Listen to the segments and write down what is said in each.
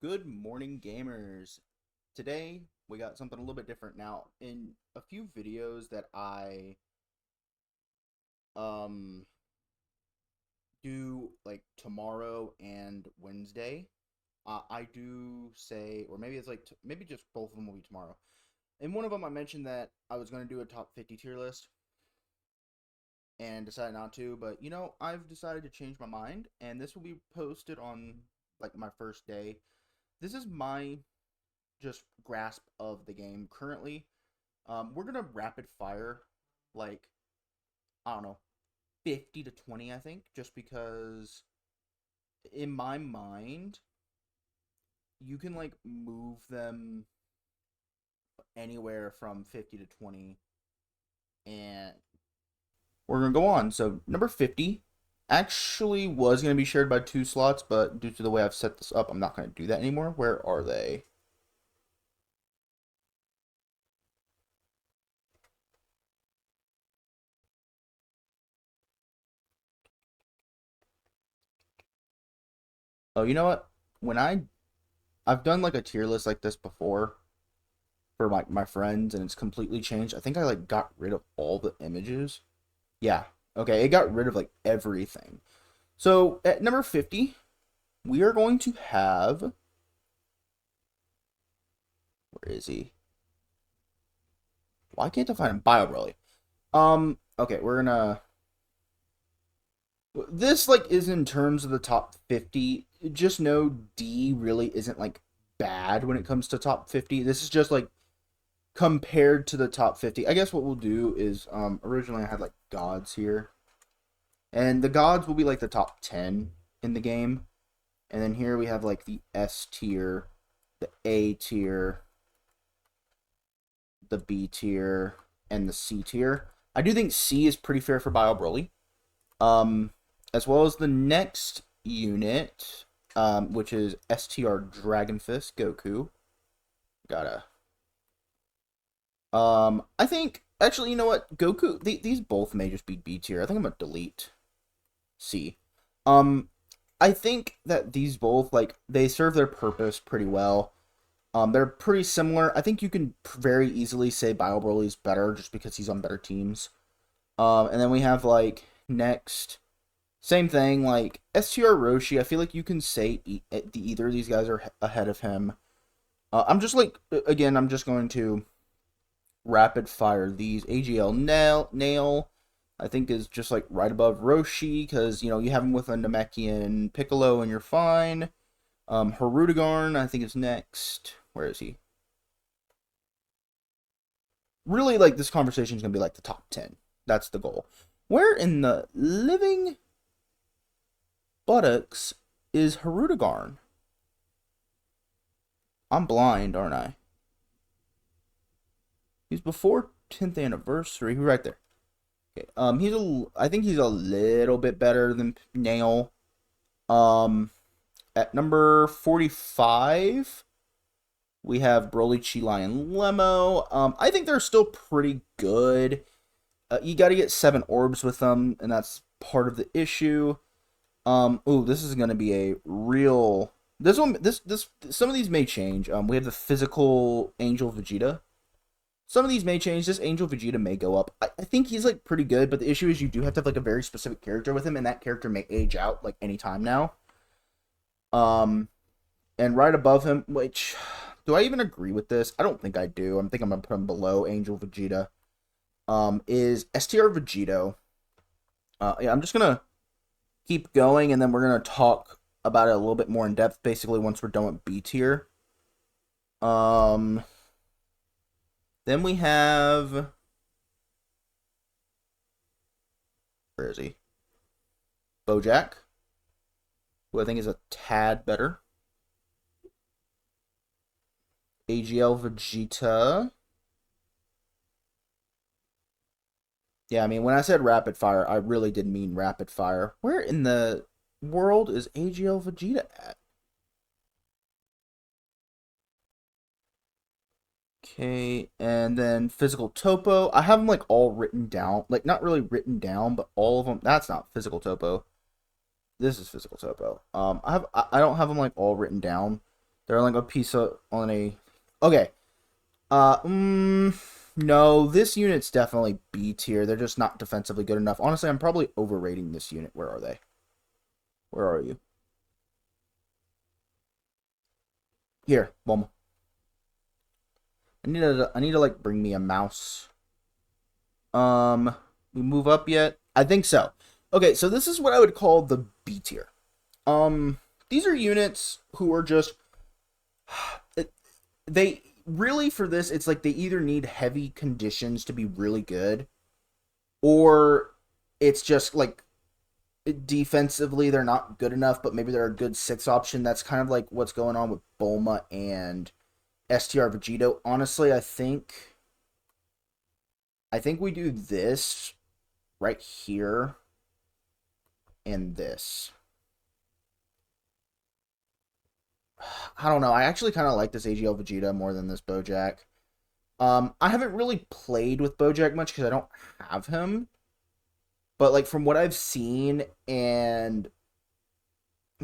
Good morning, gamers. Today, we got something a little bit different. Now, in a few videos that I um do like tomorrow and Wednesday, I do say, or maybe it's like maybe just both of them will be tomorrow. In one of them, I mentioned that I was going to do a top 50 tier list and decided not to, but I've decided to change my mind, and this will be posted on like my first day. This is my just grasp of the game currently. We're gonna rapid fire, like, I don't know, 50 to 20, I think, just because in my mind you can like move them anywhere from 50 to 20, and we're gonna go on. So number 50 actually was gonna be shared by two slots, but due to the way I've set this up, I'm not gonna do that anymore. Where are they? Oh, you know what? When I've done like a tier list like this before for my friends, and it's completely changed. I think I like got rid of all the images. Yeah. Okay, it got rid of like everything. So at number 50, we are going to have, where is he? Why can't I find him? Bio Broly. Okay, we're gonna, this like is in terms of the top 50. Just know D really isn't like bad when it comes to top 50. This is just like compared to the top 50. I guess what we'll do is originally I had like gods here. And the gods will be like the top 10 in the game. And then here we have like the S tier, the A tier, the B tier, and the C tier. I do think C is pretty fair for Bio Broly. Um, as well as the next unit, which is STR Dragon Fist Goku. Gotta. I think actually, you know what, Goku. These both may just be B tier. I think I'm gonna delete C. Um, I think that these both like they serve their purpose pretty well. They're pretty similar. I think you can very easily say Bio Broly's better just because he's on better teams. And then we have like next, same thing like STR Roshi. I feel like you can say either of these guys are ahead of him. I'm just like again, I'm just going to rapid fire these. AGL Nail I think is just like right above Roshi because you have him with a Namekian Piccolo and you're fine. Harudegarn I think is next. Where is he? Really, like this conversation is gonna be like the top 10. That's the goal. Where in the living buttocks is Harudegarn? I'm blind, aren't I? He's before 10th anniversary. Who's right there? Okay. I think he's a little bit better than Nail. Um, at number 45, we have Broly, Chi and Lemo. I think they're still pretty good. You got to get 7 orbs with them, and that's part of the issue. Ooh, this is gonna be a real. This one, this, some of these may change. We have the physical Angel Vegeta. Some of these may change. This Angel Vegeta may go up. I think he's like pretty good, but the issue is you do have to have like a very specific character with him, and that character may age out like any time now. Um, and right above him, which do I even agree with this? I don't think I do. I think I'm gonna put him below Angel Vegeta. Is STR Vegito. Yeah, I'm just gonna keep going, and then we're gonna talk about it a little bit more in depth. Basically, once we're done with B tier. Um, then we have, where is he? Bojack, who I think is a tad better. AGL Vegeta. Yeah, I mean, when I said rapid fire, I really did mean rapid fire. Where in the world is AGL Vegeta at? Okay, and then physical topo. I have them like all written down, like not really written down, but all of them. That's not physical topo. This is physical topo. I don't have them like all written down. They're like a piece of on a. Okay. No, this unit's definitely B tier. They're just not defensively good enough. Honestly, I'm probably overrating this unit. Where are they? Where are you? Here, Bulma. I need to like bring me a mouse. We move up yet? I think so. Okay, so this is what I would call the B tier. These are units who are just they really for this. It's like they either need heavy conditions to be really good, or it's just like defensively they're not good enough, but maybe they're a good six option. That's kind of like what's going on with Bulma and STR Vegito. Honestly, I think we do this right here and this. I don't know. I actually kind of like this AGL Vegeta more than this Bojack. I haven't really played with Bojack much because I don't have him. But like from what I've seen and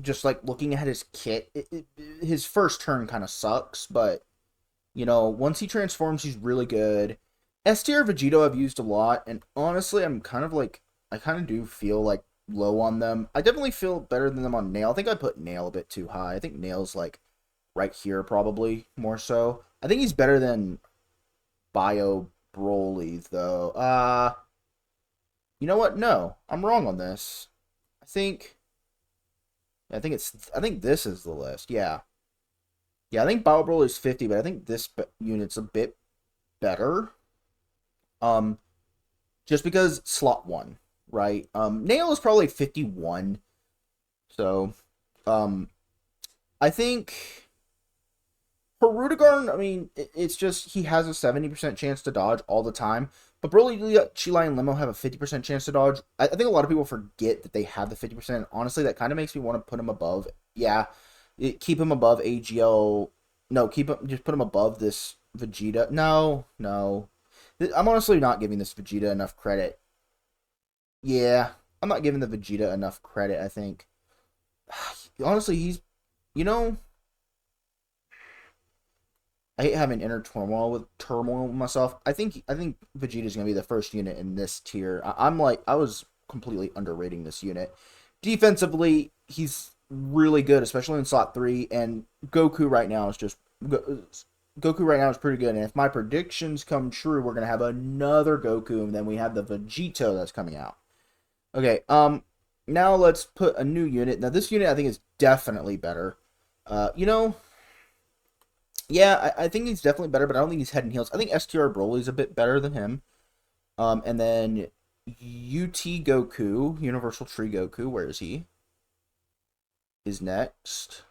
just like looking at his kit, his first turn kind of sucks. But once he transforms, he's really good. STR Vegito I've used a lot, and honestly, I kind of do feel like low on them. I definitely feel better than them on Nail. I think I put Nail a bit too high. I think Nail's like right here probably more so. I think he's better than Bio Broly though. You know what? No, I'm wrong on this. I think I think this is the list. Yeah. Yeah, I think Bio Broly is 50, but I think this unit's a bit better. Um just because slot 1, right? Nail is probably 51. So, um I think Hirudegarn, I mean, it's just he has a 70% chance to dodge all the time. But Broly, Chilai, and Limo have a 50% chance to dodge. I think a lot of people forget that they have the 50%. Honestly, that kind of makes me want to put him above. Yeah, keep him above AGL. No, just put him above this Vegeta. No, no. I'm honestly not giving this Vegeta enough credit. Yeah, I'm not giving the Vegeta enough credit, I think. Honestly, you know, I hate having inner turmoil with myself. I think Vegeta's gonna be the first unit in this tier. I was completely underrating this unit. Defensively, he's really good, especially in slot 3. And Goku right now is just Goku right now is pretty good. And if my predictions come true, we're gonna have another Goku, and then we have the Vegito that's coming out. Okay. Now let's put a new unit. Now this unit I think is definitely better. You know, yeah, I think he's definitely better, but I don't think he's head and heels. I think STR Broly's a bit better than him. And then UT Goku, Universal Tree Goku, where is he? Is next.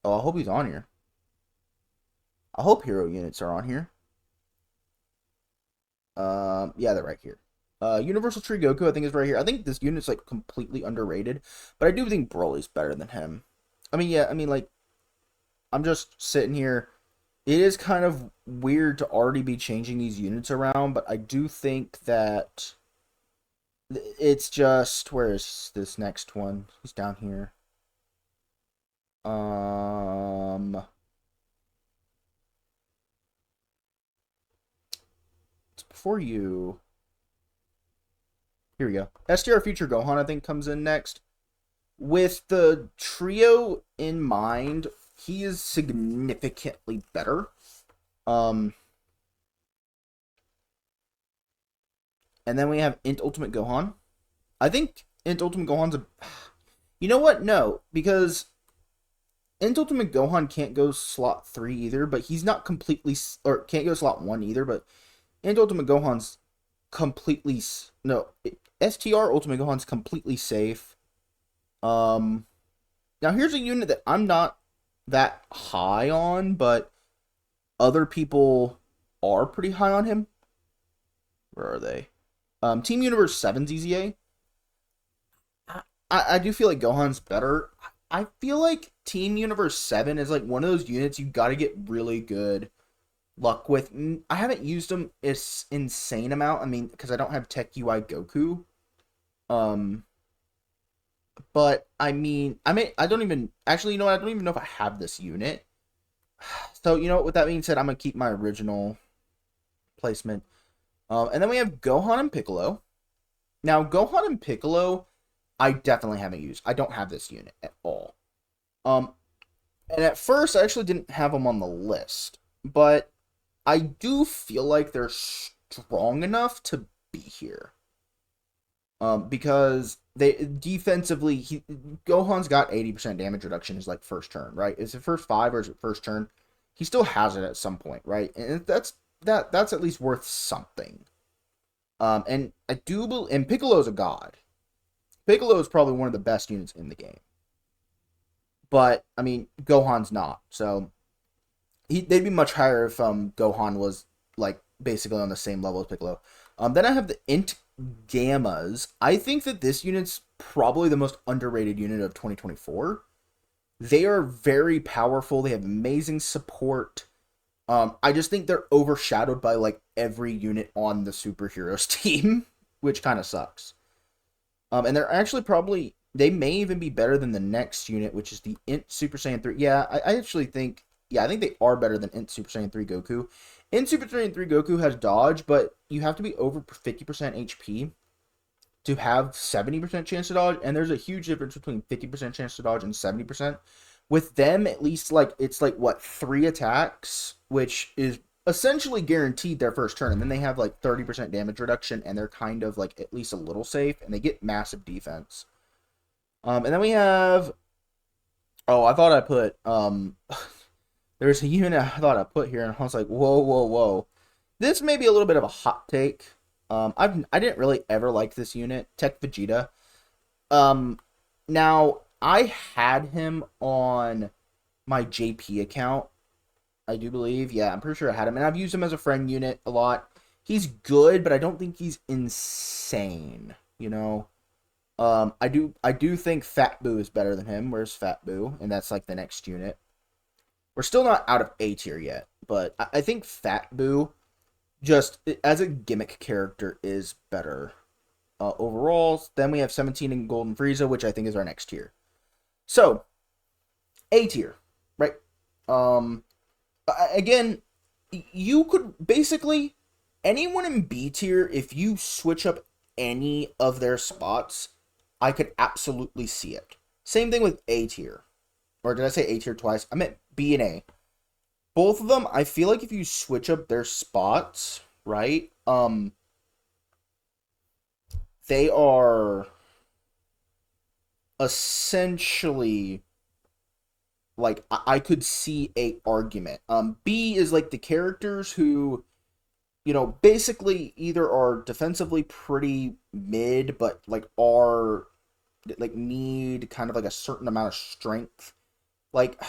Oh, I hope he's on here. I hope hero units are on here. Yeah, they're right here. Universal Tree Goku, I think, is right here. I think this unit's like completely underrated, but I do think Broly's better than him. I mean, yeah, I mean, like, I'm just sitting here. It is kind of weird to already be changing these units around, but I do think that it's just where is this next one? He's down here. Um, it's before you. Here we go. STR Future Gohan, I think, comes in next. With the trio in mind, he is significantly better. Um, and then we have Int Ultimate Gohan. I think Int Ultimate Gohan's a. You know what? No, because Int Ultimate Gohan can't go slot 3 either, but he's not completely. Or can't go slot 1 either, but Int Ultimate Gohan's completely. No, STR Ultimate Gohan's completely safe. Now here's a unit that I'm not that high on, but other people are pretty high on him. Where are they? Team Universe 7's EZA. I do feel like Gohan's better. I feel like Team Universe 7 is like one of those units you got to get really good luck with. I haven't used them this insane amount. I mean, because I don't have Tech UI Goku. Um, but I mean, I don't even actually, I don't even know if I have this unit. So, with that being said, I'm going to keep my original placement. And then we have Gohan and Piccolo. Now, Gohan and Piccolo, I definitely haven't used. I don't have this unit at all. Um, and at first, I actually didn't have them on the list. But I do feel like they're strong enough to be here. Because they defensively, Gohan's got 80% damage reduction his like first turn, right? Is it first 5 or is it first turn? He still has it at some point, right? And that's at least worth something. And I do believe, and Piccolo's a god. Piccolo is probably one of the best units in the game. But I mean, Gohan's not. So they'd be much higher if Gohan was like basically on the same level as Piccolo. Then I have the Int Gammas. I think that this unit's probably the most underrated unit of 2024. They are very powerful. They have amazing support. I just think they're overshadowed by like every unit on the superheroes team, which kind of sucks. And they're actually probably, they may even be better than the next unit, which is the Int Super Saiyan 3. Yeah, I actually think, yeah, I think they are better than Int Super Saiyan 3 Goku. Int Super Saiyan 3 Goku has dodge, but you have to be over 50% HP to have 70% chance to dodge, and there's a huge difference between 50% chance to dodge and 70%. With them, at least, like, it's like, what, 3 attacks, which is essentially guaranteed their first turn, and then they have, like, 30% damage reduction, and they're kind of, like, at least a little safe, and they get massive defense. And then we have, oh, I thought I put, there's a unit I thought I put here, and I was like, whoa, whoa, whoa. This may be a little bit of a hot take. I didn't really ever like this unit, Tech Vegeta. Now I had him on my JP account. I do believe, yeah, I'm pretty sure I had him, and I've used him as a friend unit a lot. He's good, but I don't think he's insane. I do think Fat Boo is better than him. Where's Fat Boo? And that's like the next unit. We're still not out of A tier yet, but I think Fat Boo, just as a gimmick character, is better overall. Then we have 17 in Golden Frieza, which I think is our next tier. So, A tier, right? Again, you could basically, anyone in B tier, if you switch up any of their spots, I could absolutely see it. Same thing with A tier. Or did I say A tier twice? I meant B and A. Both of them, I feel like if you switch up their spots, right? They are essentially like I could see a argument. B is like the characters who, basically either are defensively pretty mid, but like are like need kind of like a certain amount of strength. Like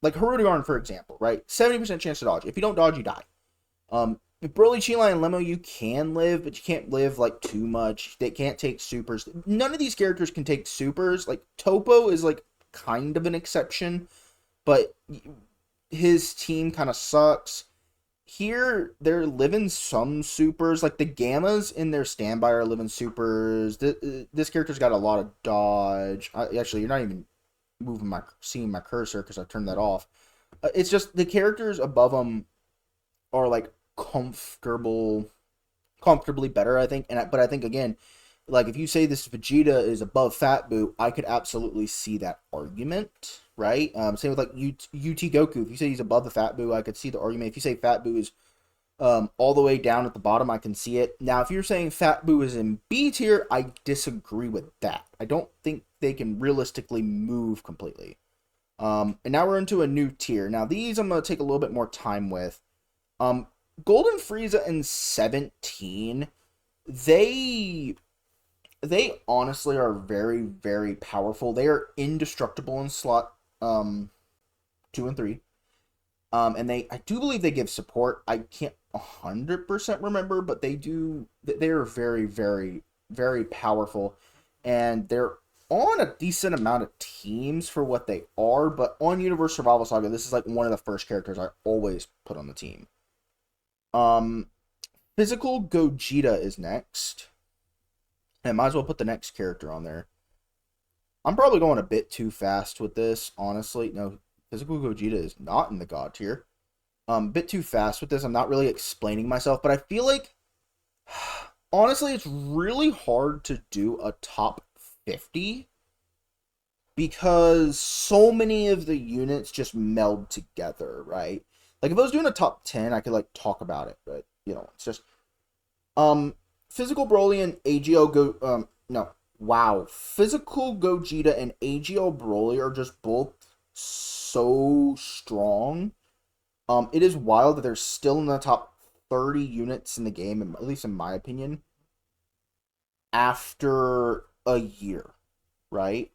Hirudegarn, for example, right? 70% chance to dodge. If you don't dodge, you die. With Broly, Cheetah, and Lemo, you can live, but you can't live like too much. They can't take supers. None of these characters can take supers. Like Topo is like kind of an exception, but his team kind of sucks. Here, they're living some supers. Like the Gammas in their standby are living supers. This character's got a lot of dodge. Actually, you're not even seeing my cursor because I turned that off. It's just the characters above them are like comfortably better, I think. But I think again, like if you say this Vegeta is above Fat Boo, I could absolutely see that argument, right? Same with like UT Goku. If you say he's above the Fat Boo, I could see the argument. If you say Fat Boo is all the way down at the bottom, I can see it. Now, if you're saying Fat Boo is in B tier, I disagree with that. I don't think they can realistically move completely. And now we're into a new tier. Now, these I'm going to take a little bit more time with. Golden Frieza and 17, they honestly are very, very powerful. They are indestructible in slot 2 and 3. And I do believe they give support. I can't 100% remember, but they do. They are very, very, very powerful, and they're on a decent amount of teams for what they are. But on Universe Survival Saga, this is like one of the first characters I always put on the team. Physical Gogeta is next. I might as well put the next character on there. I'm probably going a bit too fast with this, honestly. No, Physical Gogeta is not in the God tier. Bit too fast with this. I'm not really explaining myself, but I feel like honestly, it's really hard to do a top 50 because so many of the units just meld together, right? Like if I was doing a top 10, I could like talk about it, but it's just um physical Broly and AGL go no. Wow. Physical Gogeta and AGL Broly are just both so strong. It is wild that they're still in the top 30 units in the game, at least in my opinion, after a year, right?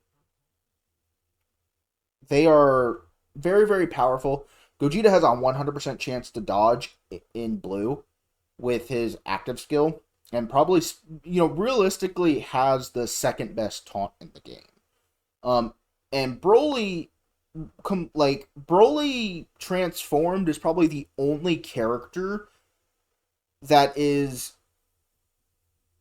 They are very, very powerful. Gogeta has a 100% chance to dodge in blue with his active skill, and probably, realistically has the second best taunt in the game. Um, and Broly transformed is probably the only character that is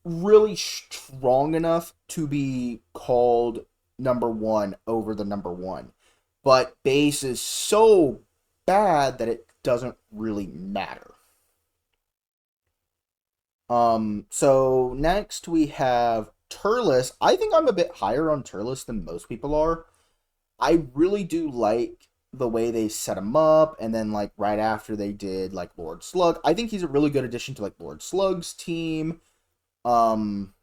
really strong enough to be called number one over the number one. But base is so bad that it doesn't really matter. So next we have Turles. I think I'm a bit higher on Turles than most people are. I really do like the way they set him up, and then like right after they did like Lord Slug. I think he's a really good addition to like Lord Slug's team. Um,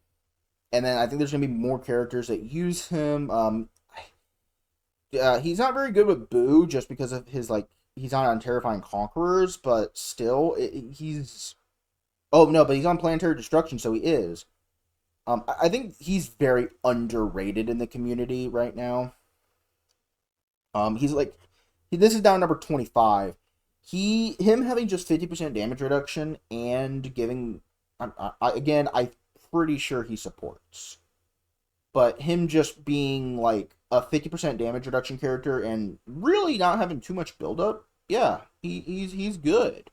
and then I think there's gonna be more characters that use him. He's not very good with Boo just because of his like he's not on Terrifying Conquerors, but still he's oh no, but he's on Planetary Destruction, so he is. I think he's very underrated in the community right now. He's like this is down number 25. Him having just 50% damage reduction and giving again, I'm pretty sure he supports. But him just being like a 50% damage reduction character and really not having too much buildup, yeah, he's good.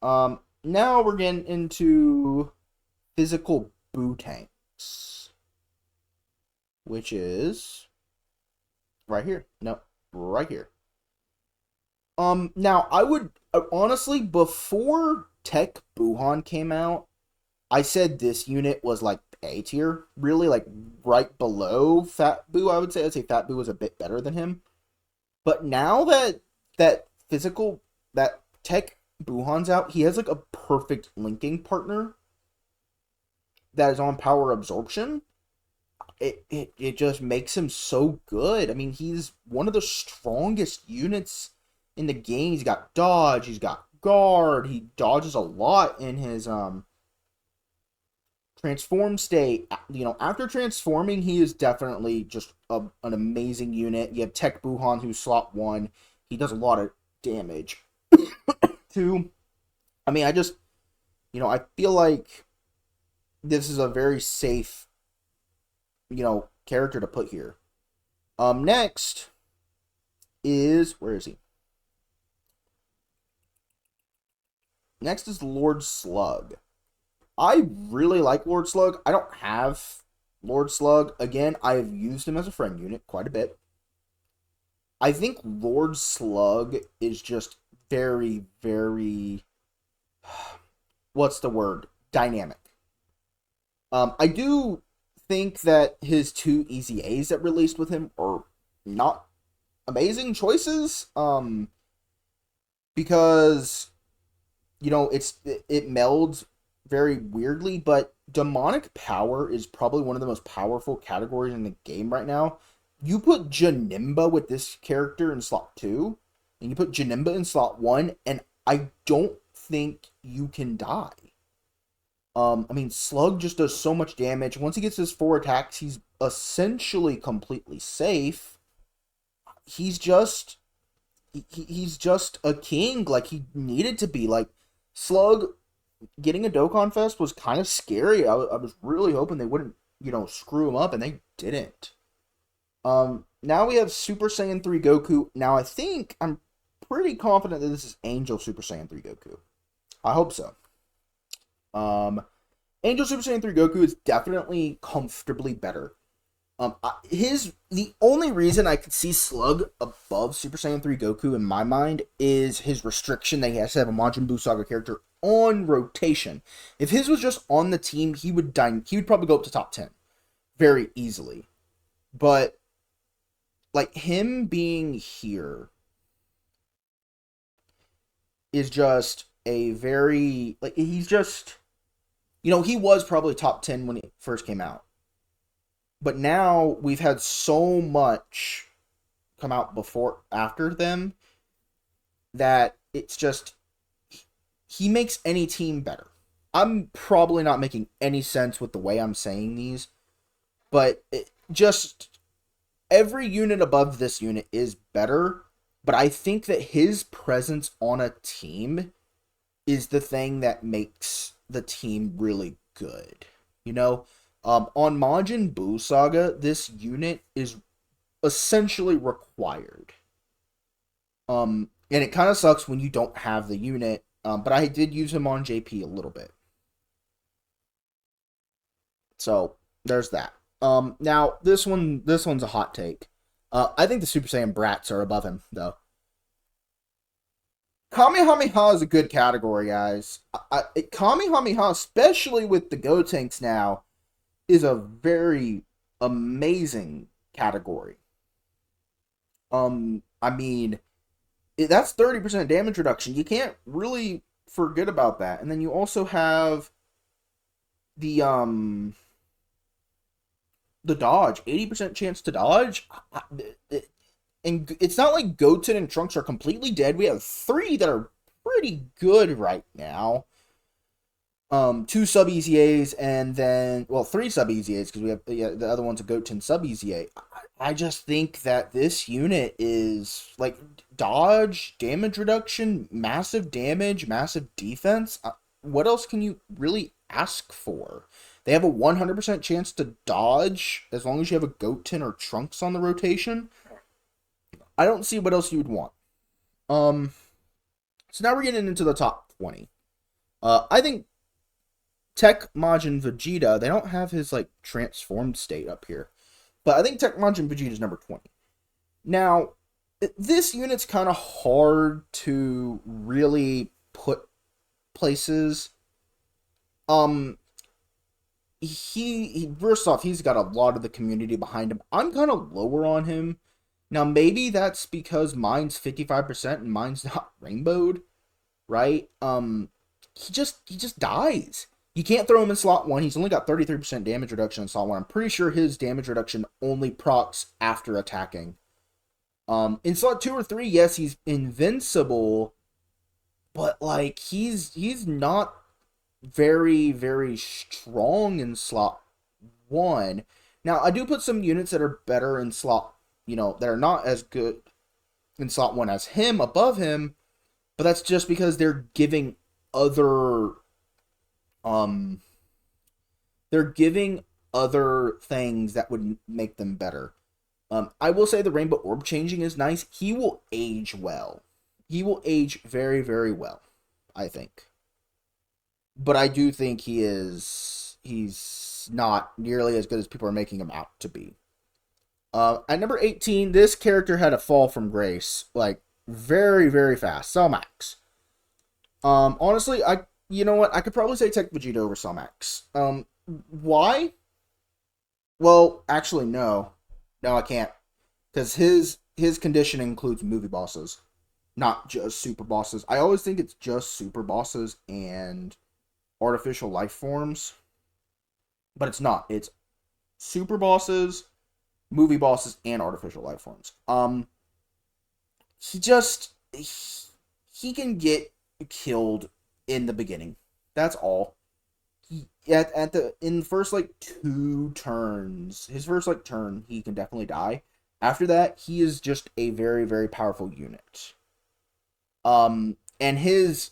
Now we're getting into physical Boo tanks, which is right here. No, right here. Now I would honestly before Tech Buhan came out, I said this unit was like A tier, really like right below Fat Boo. I'd say Fat Boo was a bit better than him. But now that physical that Tech Buhan's out, he has like a perfect linking partner that is on power absorption. It just makes him so good. I mean, he's one of the strongest units in the game. He's got dodge, he's got guard, he dodges a lot in his transform state. After transforming, he is definitely just an amazing unit. You have Tech Buhan, who's slot 1. He does a lot of damage. 2, I mean, I feel like this is a very safe, character to put here. Next is, where is he? Next is Lord Slug. I really like Lord Slug. I don't have Lord Slug. Again, I have used him as a friend unit quite a bit. I think Lord Slug is just very, very, what's the word? Dynamic. I do think that his 2 Easy A's that released with him are not amazing choices. Because it melds very weirdly, but demonic power is probably one of the most powerful categories in the game right now. You put Janimba with this character in slot 2, and you put Janimba in slot 1, and I don't think you can die. I mean, Slug just does so much damage. Once he gets his 4 attacks, he's essentially completely safe. He's just a king, like he needed to be. Like Slug getting a Dokkan Fest was kind of scary. I was really hoping they wouldn't, screw him up, and they didn't. Now we have Super Saiyan 3 Goku. Now I'm pretty confident that this is Angel Super Saiyan 3 Goku. I hope so. Angel Super Saiyan 3 Goku is definitely comfortably better The only reason I could see Slug above Super Saiyan 3 Goku in my mind is his restriction that he has to have a Majin Buu Saga character on rotation. If his was just on the team, he would die. He would probably go up to top 10 very easily. But like him being here is just a very like he's just he was probably top 10 when he first came out. But now we've had so much come out before after them that it's just he makes any team better. I'm probably not making any sense with the way I'm saying these, but just every unit above this unit is better, but I think that his presence on a team is the thing that makes the team really good. You know, on Majin Buu Saga, this unit is essentially required. And it kind of sucks when you don't have the unit, but I did use him on JP a little bit. So, there's that. Now, this one's a hot take. I think the Super Saiyan Brats are above him, though. Kamehameha is a good category, guys. Kamehameha, especially with the Gotenks now, is a very amazing category. I mean, that's 30% damage reduction. You can't really forget about that. And then you also have the dodge, 80% chance to dodge. And it's not like Goten and Trunks are completely dead. We have 3 that are pretty good right now. 2 sub EZAs and then 3 sub EZAs because we have the other one's a Goten sub EZA. I just think that this unit is like dodge, damage reduction, massive damage, massive defense. What else can you really ask for? They have a 100% chance to dodge as long as you have a Goten or Trunks on the rotation. I don't see what else you would want. So now we're getting into the top 20. I think Tech Majin Vegeta, they don't have his like transformed state up here. But I think Tech Majin Vegeta is number 20. Now, this unit's kind of hard to really put places. He first off, he's got a lot of the community behind him. I'm kind of lower on him. Now, maybe that's because mine's 55% and mine's not rainbowed, right? He just dies. You can't throw him in slot 1. He's only got 33% damage reduction in slot 1. I'm pretty sure his damage reduction only procs after attacking. In slot 2 or 3, yes, he's invincible, but like he's not very, very strong in slot 1. Now, I do put some units that are better in slot, that are not as good in slot 1 as him above him, but that's just because they're giving other things that would make them better. I will say the Rainbow Orb changing is nice. He will age well. He will age very, very well, I think. But I do think he's not nearly as good as people are making him out to be. At number 18, this character had a fall from grace, like very, very fast. Cellmax. Honestly, you know what? I could probably say Tech Vegeta over Cellmax. Why? Well, actually, no. No, I can't. Because his condition includes movie bosses, not just super bosses. I always think it's just super bosses and artificial life forms. But it's not. It's super bosses, movie bosses, and artificial life forms. He can get killed in the beginning. That's all. In the first like 2 turns, his first like turn, he can definitely die. After that, he is just a very, very powerful unit. And his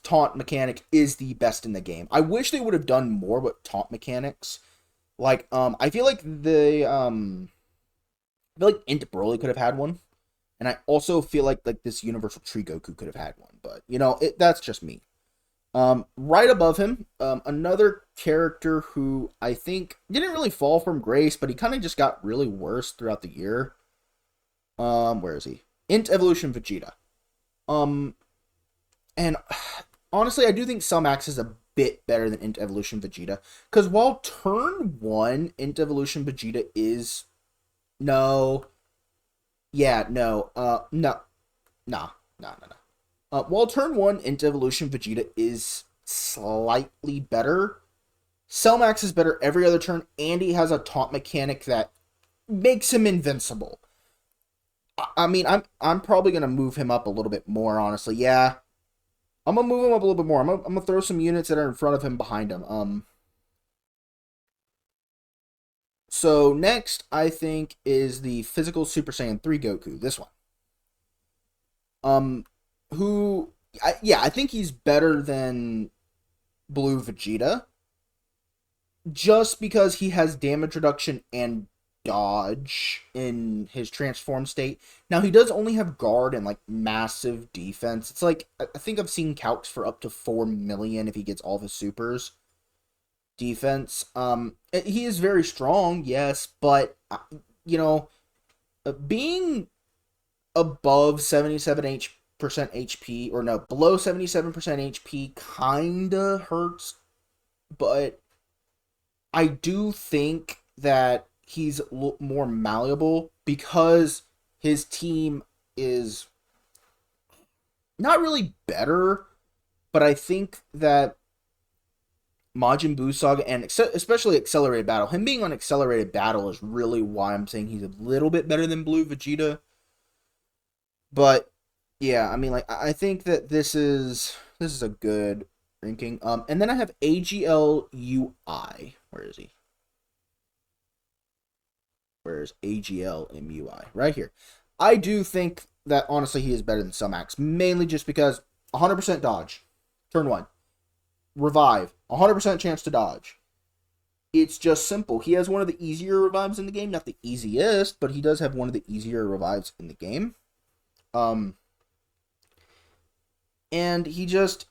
taunt mechanic is the best in the game. I wish they would have done more with taunt mechanics. Like, I feel like Int Broly could have had one. And I also feel like this Universal Tree Goku could have had one. But, that's just me. Right above him, another character who I think didn't really fall from grace, but he kind of just got really worse throughout the year. Where is he? Int Evolution Vegeta. Um, and honestly, I do think Max is a bit better than Int Evolution Vegeta. Because while turn one, Int Evolution Vegeta is. No. Yeah, no. No. Nah. Nah, nah, nah. While turn one, Int Evolution Vegeta is slightly better. Max is better every other turn, and he has a taunt mechanic that makes him invincible. I mean, I'm probably gonna move him up a little bit more, honestly. Yeah, I'm gonna move him up a little bit more. I'm gonna throw some units that are in front of him behind him. So next, I think is the physical Super Saiyan 3 Goku. This one. Um, yeah, I think he's better than Blue Vegeta, just because he has damage reduction and dodge in his transform state. Now he does only have guard and like massive defense. It's like I think I've seen calcs for up to 4 million if he gets all of his supers defense. He is very strong, yes, but you know, being above 77% HP or no, below 77% HP kinda hurts, but I do think that he's more malleable because his team is not really better, but I think that Majin Buu Saga and especially Accelerated Battle, him being on Accelerated Battle is really why I'm saying he's a little bit better than Blue Vegeta. But yeah, I mean, like I think that this is a good ranking. And then I have AGLUI. Where is he? Where's AGLMUI? Right here. I do think that honestly he is better than Sumax, mainly just because 100% dodge, turn one, revive, 100% chance to dodge. It's just simple. He has one of the easier revives in the game, not the easiest, but he does have one of the easier revives in the game. Um, and he just,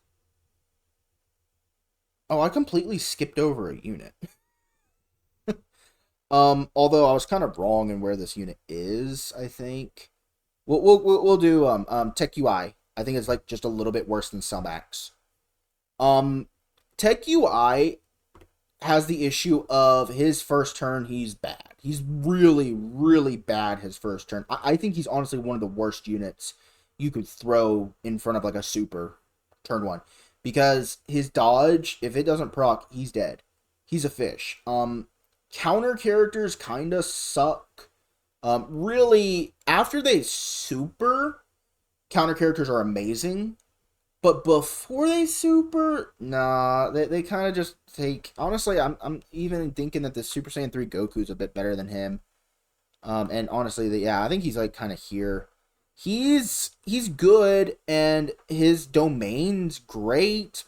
oh, I completely skipped over a unit. Although I was kind of wrong in where this unit is. I think we'll do Tech UI. I think it's like just a little bit worse than Sumax. Um, Tech UI has the issue of his first turn. He's bad. He's really, really bad his first turn. I think he's honestly one of the worst units you could throw in front of like a super turn one because his dodge, if it doesn't proc, he's dead. He's a fish. Counter characters kind of suck. Really, after they super, counter characters are amazing. But before they super, nah, they kind of just take. Honestly, I'm even thinking that the Super Saiyan 3 Goku's a bit better than him. And honestly, yeah, I think he's like kind of here. He's good and his domain's great,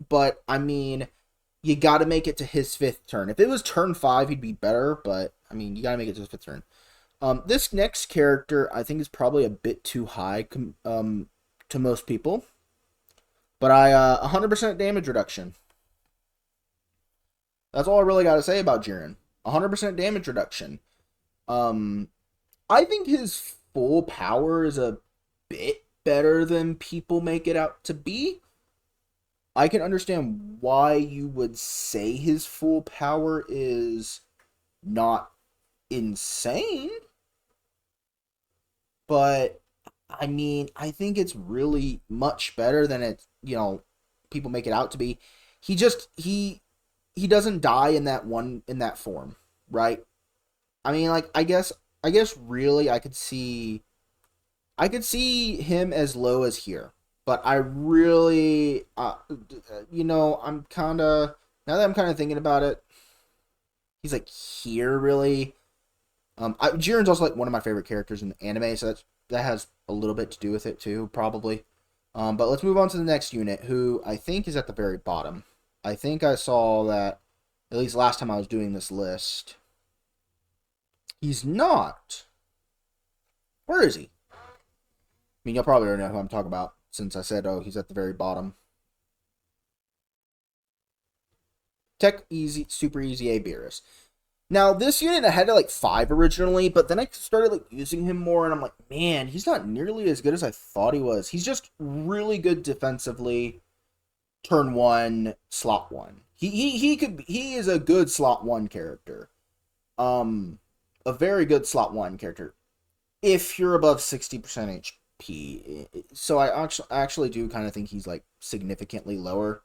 but I mean, you got to make it to his fifth turn. If it was turn five, he'd be better, but I mean, you got to make it to his fifth turn. This next character I think is probably a bit too high to most people, but 100% damage reduction. That's all I really got to say about Jiren. 100% damage reduction. Um, I think his full power is a bit better than people make it out to be. I can understand why you would say his full power is not insane, but I mean, I think it's really much better than people make it out to be. He just he doesn't die in that form, right? I mean, like I guess really I could see him as low as here, but I really I'm kind of now that I'm kind of thinking about it, he's like here really. Jiren's also like one of my favorite characters in the anime, so that has a little bit to do with it too, probably. But let's move on to the next unit, who I think is at the very bottom. I think I saw that at least last time I was doing this list. He's not. Where is he? I mean, you'll probably already know who I'm talking about since I said, oh, he's at the very bottom. Tech easy, super easy A Beerus. Now, this unit I had like 5 originally, but then I started like using him more, and I'm like, man, he's not nearly as good as I thought he was. He's just really good defensively. Turn 1, slot 1. He is a good slot 1 character. A very good slot 1 character if you're above 60% HP. So I actually do kind of think he's like significantly lower.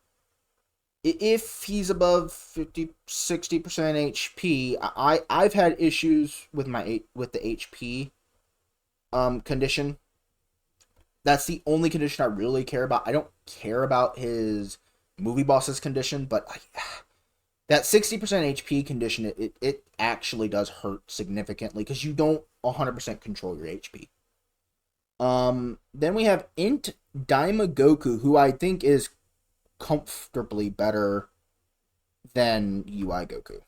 If he's above 50-60% HP, I've had issues with the HP condition. That's the only condition I really care about. I don't care about his movie boss's condition, but that 60% HP condition, it actually does hurt significantly because you don't 100% control your HP. Then we have Int Daima Goku, who I think is comfortably better than UI Goku.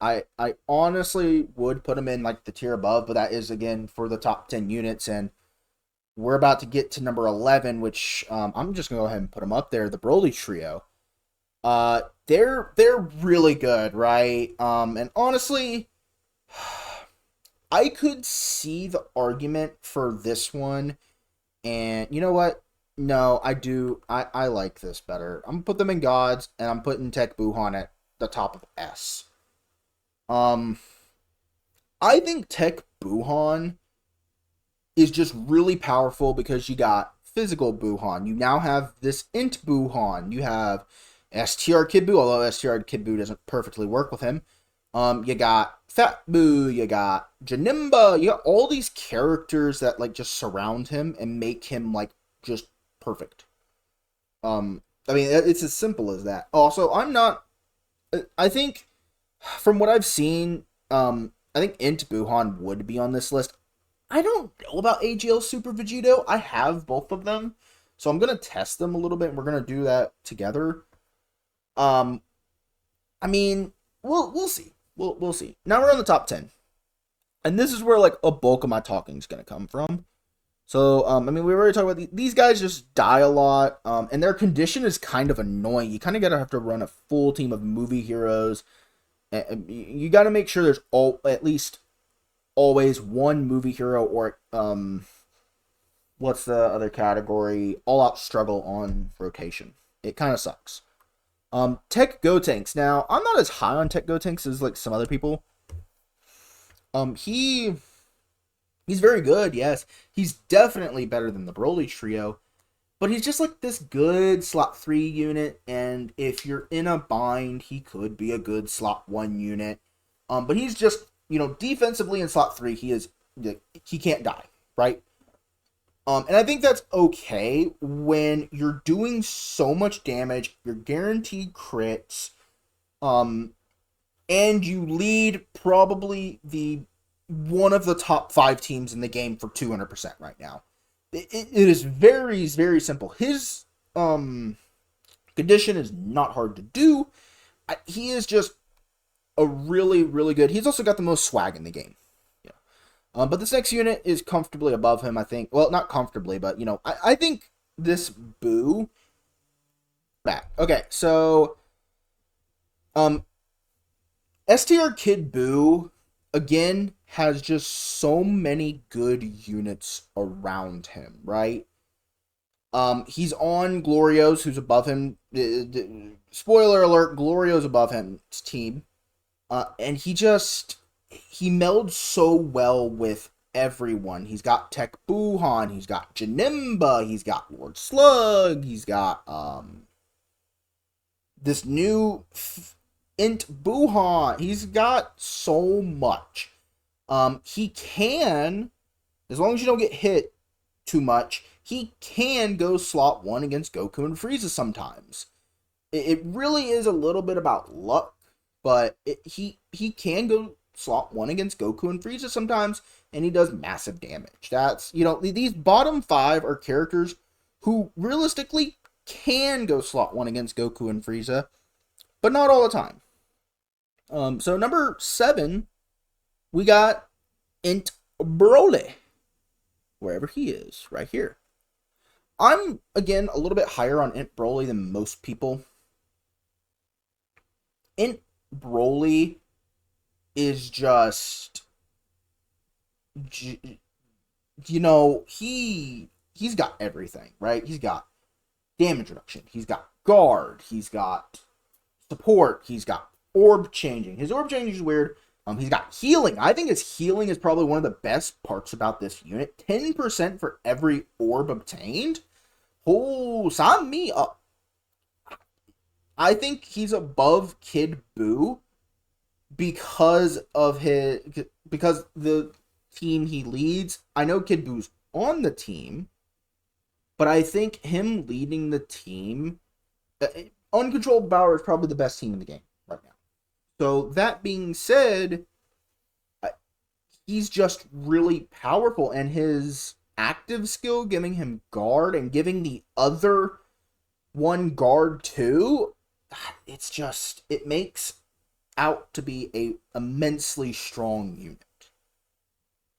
I honestly would put him in like the tier above, but that is again for the top 10 units, and we're about to get to number 11, which I'm just gonna go ahead and put him up there. The Broly trio. They're really good, right? And honestly, I could see the argument for this one, and you know what? No, I do. I like this better. I'm gonna put them in gods, and I'm putting Tech Buhan at the top of S. Um, I think Tech Buhan is just really powerful because you got physical Buhan. You now have this Int Buhan. You have STR Kid Buu, although STR Kid Buu doesn't perfectly work with him. You got Fat Buu, you got Janimba, you got all these characters that like just surround him and make him like just perfect. I mean, it's as simple as that. Also, I think from what I've seen, I think Int Buhan would be on this list. I don't know about AGL Super Vegito. I have both of them, so I'm gonna test them a little bit, and we're gonna do that together. Um, I mean, we'll see. We'll see. Now we're on the top 10, and this is where like a bulk of my talking is gonna come from. So, I mean, we already talked about these guys just die a lot, and their condition is kind of annoying. You kind of gotta have to run a full team of movie heroes. And you got to make sure there's at least always one movie hero or what's the other category? All out struggle on rotation. It kind of sucks. Tech Gotenks. Now, I'm not as high on Tech Gotenks as like some other people. He's very good, yes. He's definitely better than the Broly trio, but he's just like this good slot 3 unit, and if you're in a bind, he could be a good slot 1 unit. But he's just, defensively in slot 3, he can't die, right? And I think that's okay when you're doing so much damage, you're guaranteed crits, and you lead probably one of the top 5 teams in the game for 200% right now. It is very, very simple. His condition is not hard to do. He is just a really, really good. He's also got the most swag in the game. Yeah. But this next unit is comfortably above him, I think. Well, not comfortably, but, I think this Boo back. Okay, so STR Kid Boo, again, has just so many good units around him, right? He's on Glorio's, who's above him. Spoiler alert, Glorio's above him's team. And he melds so well with everyone. He's got Tech Buhan, he's got Janimba, he's got Lord Slug, he's got this new Int Buhan. He's got so much. He can, as long as you don't get hit too much, he can go slot 1 against Goku and Frieza sometimes. It really is a little bit about luck, but he can go slot 1 against Goku and Frieza sometimes, and he does massive damage. That's, these bottom 5 are characters who realistically can go slot 1 against Goku and Frieza, but not all the time. So number 7, we got Int Broly, wherever he is, right here. I'm, again, a little bit higher on Int Broly than most people. Int Broly is just, you know, he's got everything, right? He's got damage reduction, he's got guard, he's got support, he's got orb changing. His orb changing is weird. He's got healing. I think his healing is probably one of the best parts about this unit. 10% for every orb obtained. Oh, sign me up. I think he's above Kid Buu because the team he leads. I know Kid Buu's on the team, but I think him leading the team, Uncontrolled Power is probably the best team in the game right now. So that being said, he's just really powerful, and his active skill giving him guard and giving the other one guard too, it makes out to be a immensely strong unit.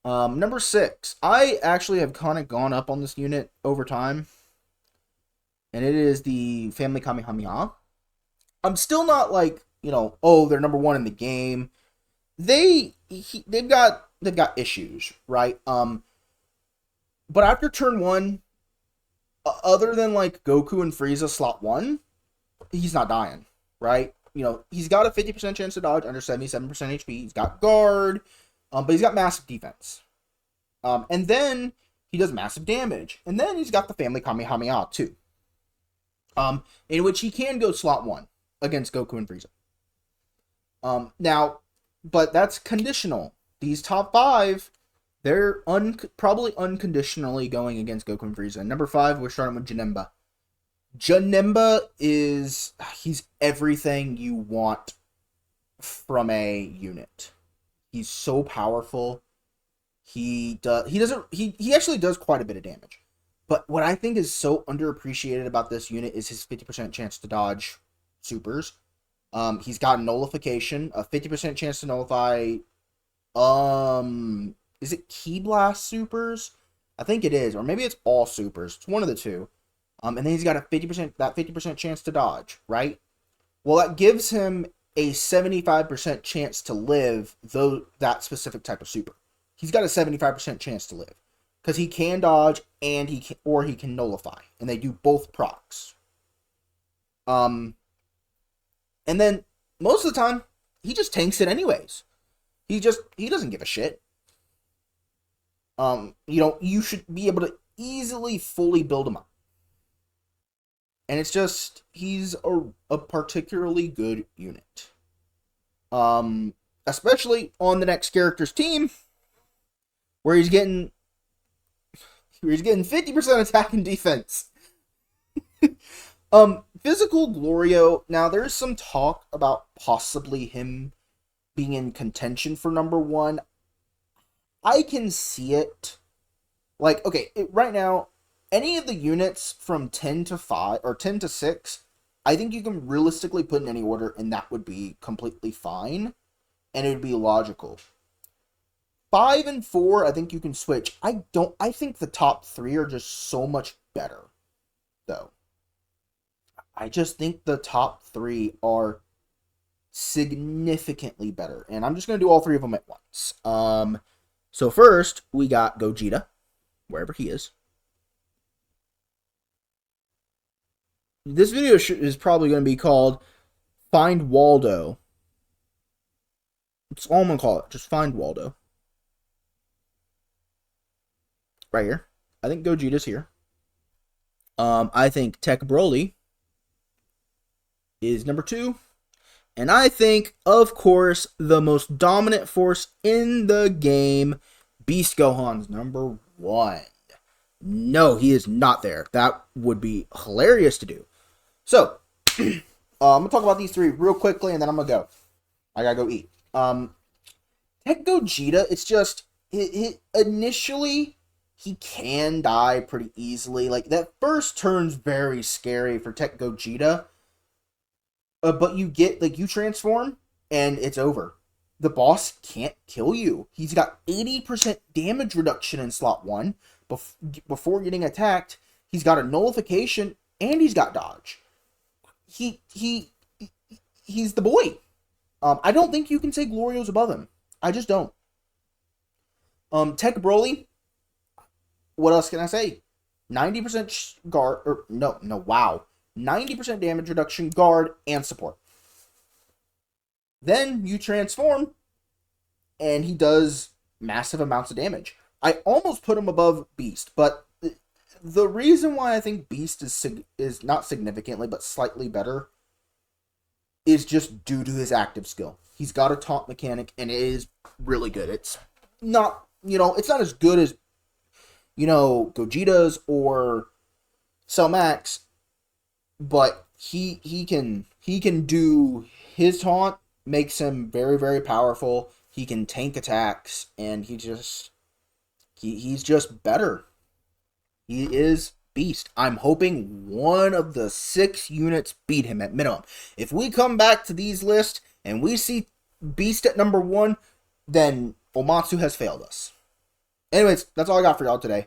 Number 6. I actually have kind of gone up on this unit over time, and it is the Family Kamehameha. I'm still not like, oh, they're number 1 in the game. They've got issues, right? But after turn 1, other than like Goku and Frieza slot 1, he's not dying, right? He's got a 50% chance to dodge under 77% HP. He's got guard, but he's got massive defense. And then he does massive damage. And then he's got the Family Kamehameha too, in which he can go slot 1 against Goku and Frieza. Now, but that's conditional. These top 5, they're probably unconditionally going against Goku and Frieza. Number 5, we're starting with Janemba. Janemba he's everything you want from a unit. He's so powerful. He actually does quite a bit of damage. But what I think is so underappreciated about this unit is his 50% chance to dodge supers. He's got nullification, a 50% chance to nullify. Is it Ki Blast supers? I think it is, or maybe it's all supers. It's one of the two. And then he's got a 50% chance to dodge, right? Well, that gives him a 75% chance to live that specific type of super. He's got a 75% chance to live because he can dodge and he can nullify, and they do both procs. And then most of the time he just tanks it anyways. He doesn't give a shit. You should be able to easily fully build him up. And it's just, he's a particularly good unit. Especially on the next character's team, where he's getting 50% attack and defense. Physical Glorio, now there's some talk about possibly him being in contention for number 1. I can see it. Like, okay, right now, any of the units from 10 to 5 or 10 to 6, I think you can realistically put in any order and that would be completely fine and it would be logical. 5 and 4, I think you can switch. I think the top 3 are just so much better, though. I just think the top 3 are significantly better, and I'm just going to do all 3 of them at once. So first, we got Gogeta, wherever he is. This video is probably going to be called Find Waldo. That's all I'm going to call it. Just Find Waldo. Right here. I think Gogeta's here. I think Tech Broly is number 2. And I think, of course, the most dominant force in the game, Beast Gohan's number 1. No, he is not there. That would be hilarious to do. So, I'm going to talk about these 3 real quickly, and then I'm going to go. I got to go eat. Tech Gogeta, it's just, initially, he can die pretty easily. Like, that first turn's very scary for Tech Gogeta. But you transform, and it's over. The boss can't kill you. He's got 80% damage reduction in slot 1 before getting attacked. He's got a nullification, and he's got dodge. He's the boy. I don't think you can say Glorio's above him. I just don't. Tech Broly, what else can I say? 90% guard, or no, wow. 90% damage reduction, guard, and support. Then you transform, and he does massive amounts of damage. I almost put him above Beast, but the reason why I think Beast is not significantly, but slightly better, is just due to his active skill. He's got a taunt mechanic, and it is really good. It's not, it's not as good as, Gogeta's or Cell Max, but he can do his taunt makes him very, very powerful. He can tank attacks, and he's just better. He is Beast. I'm hoping one of the 6 units beat him at minimum. If we come back to these lists and we see Beast at number 1, then Omatsu has failed us. Anyways, that's all I got for y'all today.